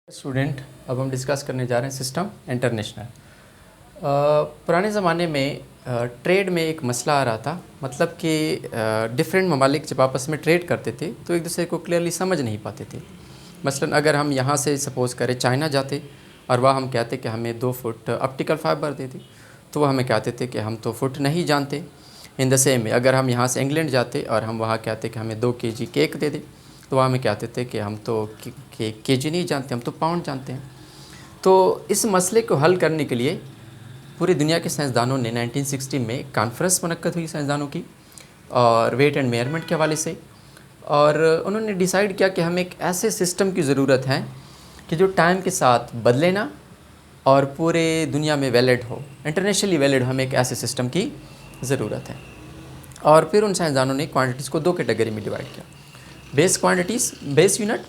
Student, अब हम discuss करने जा रहे हैं सिस्टम इंटरनेशनल। पुराने ज़माने में ट्रेड में एक मसला आ रहा था, मतलब कि डिफरेंट ममालिक जब आपस में ट्रेड करते थे तो एक दूसरे को क्लियरली समझ नहीं पाते थे। मसलन अगर हम यहाँ से सपोज़ करें चाइना जाते और वह हम कहते कि हमें 2 फुट ऑप्टिकल फाइबर दे दी, तो वह हमें कहते थे कि हम तो फुट नहीं जानते। इन द सेम में अगर हम यहाँ से इंग्लैंड जाते और हम वहाँ कहते कि हमें 2 केजी केक दे दे, तो वहाँ हमें कहते थे कि हम तो केजी नहीं जानते, हम तो पाउंड जानते हैं। तो इस मसले को हल करने के लिए पूरी दुनिया के साइंसदानों ने 1960 में कॉन्फ्रेंस मुनक्कद हुई साइंसदानों की और वेट एंड मेजरमेंट के हवाले से, और उन्होंने डिसाइड किया कि हमें एक ऐसे सिस्टम की ज़रूरत है कि जो टाइम के साथ बदले ना और पूरे दुनिया में वैलिड हो, इंटरनेशनली वैलिड। हमें एक ऐसे सिस्टम की ज़रूरत है। और फिर उन साइंसदानों ने क्वांटिटीज़ को 2 कैटेगरी में डिवाइड किया, बेस क्वांटिटीज़, बेस यूनिट,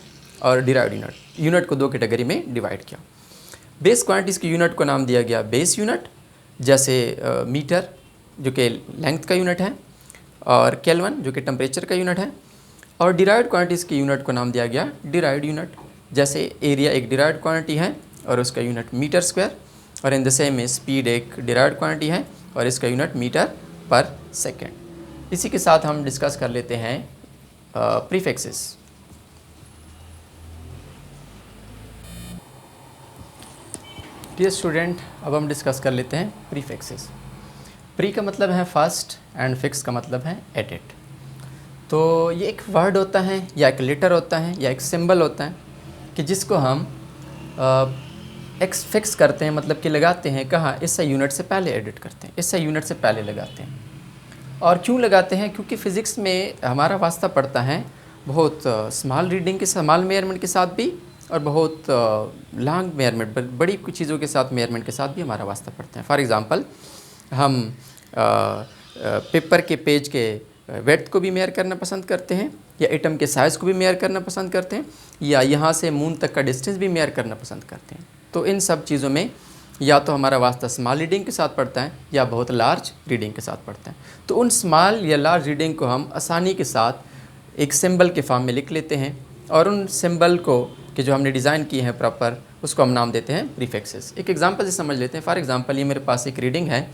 और डिराइव्ड यूनिट। यूनिट को 2 कैटेगरी में डिवाइड किया। बेस क्वांटिटीज़ की यूनिट को नाम दिया गया बेस यूनिट, जैसे मीटर जो कि लेंथ का यूनिट है, और केल्विन जो कि टेम्परेचर का यूनिट है। और डिराइव्ड क्वांटिटीज़ की यूनिट को नाम दिया गया डिराइव्ड यूनिट, जैसे एरिया एक डिराइव्ड क्वांटिटी है और उसका यूनिट मीटर स्क्वायर, और इन द सेम में स्पीड एक डिराइव्ड क्वांटिटी है और इसका यूनिट मीटर पर सेकेंड। इसी के साथ हम डिस्कस कर लेते हैं प्रीफिक्सेस। डियर स्टूडेंट, अब हम डिस्कस कर लेते हैं प्रीफिक्सेस। प्री का मतलब है फर्स्ट एंड फिक्स का मतलब है एडिट। तो ये एक वर्ड होता है या एक लेटर होता है या एक सिंबल होता है कि जिसको हम एक्स फिक्स करते हैं, मतलब कि लगाते हैं कहाँ, इससे यूनिट से पहले एडिट करते हैं, इससे यूनिट से पहले लगाते हैं। और क्यों लगाते हैं? क्योंकि फ़िज़िक्स में हमारा वास्ता पड़ता है बहुत स्मॉल रीडिंग के स्मॉल मेजरमेंट के साथ भी, और बहुत लॉन्ग मेजरमेंट बड़ी कुछ चीज़ों के साथ मेजरमेंट के साथ भी हमारा वास्ता पड़ता है। फॉर एग्ज़ाम्पल, हम पेपर के पेज के वेड्थ को भी मेयर करना पसंद करते हैं, या एटम के साइज़ को भी मेयर करना पसंद करते हैं, या यहाँ से मून तक का डिस्टेंस भी मेयर करना पसंद करते हैं। तो इन सब चीज़ों में या तो हमारा वास्ता स्मॉल रीडिंग के साथ पड़ता है या बहुत लार्ज रीडिंग के साथ पड़ता है। तो उन स्मॉल या लार्ज रीडिंग को हम आसानी के साथ एक सिंबल के फॉर्म में लिख लेते हैं, और उन सिंबल को कि जो हमने डिज़ाइन किए हैं प्रॉपर, उसको हम नाम देते हैं प्रीफिक्सेस। एक एग्जांपल से समझ लेते हैं। फॉर एग्जांपल, ये मेरे पास एक रीडिंग है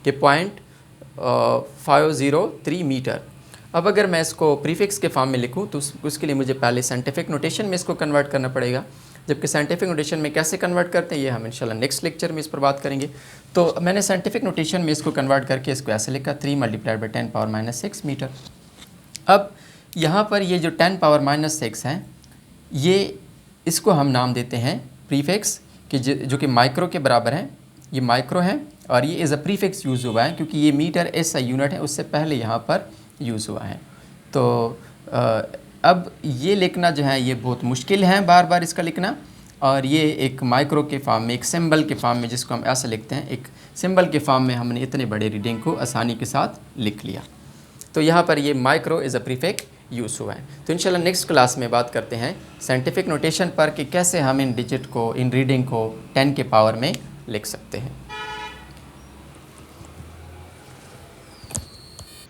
कि 0.503 मीटर। अब अगर मैं इसको प्रीफिक्स के फॉर्म में लिखूं तो उसके लिए मुझे पहले साइंटिफिक नोटेशन में इसको कन्वर्ट करना पड़ेगा, जबकि साइंटिफिक नोटेशन में कैसे कन्वर्ट करते हैं ये हम इंशाल्लाह नेक्स्ट लेक्चर में इस पर बात करेंगे। तो मैंने साइंटिफिक नोटेशन में इसको कन्वर्ट करके इसको ऐसे लिखा 3 × 10⁻⁻⁶ मीटर। अब यहाँ पर ये जो 10⁻⁻⁶ है, ये इसको हम नाम देते हैं प्रीफिक्स, कि जो कि माइक्रो के बराबर है। ये माइक्रो है और ये एज अ प्रीफिक्स यूज़ हुआ है क्योंकि ये मीटर ऐसा यूनिट है, उससे पहले यहाँ पर यूज़ हुआ है। तो अब ये लिखना जो है ये बहुत मुश्किल है बार बार इसका लिखना, और ये एक माइक्रो के फॉर्म में, एक सिंबल के फॉर्म में, जिसको हम ऐसा लिखते हैं, एक सिंबल के फॉर्म में हमने इतने बड़े रीडिंग को आसानी के साथ लिख लिया। तो यहाँ पर ये micro as a prefix use हुआ है। तो इंशाल्लाह नेक्स्ट क्लास में बात करते हैं साइंटिफिक नोटेशन पर कि कैसे हम इन डिजिट को, इन रीडिंग को 10 के पावर में लिख सकते हैं।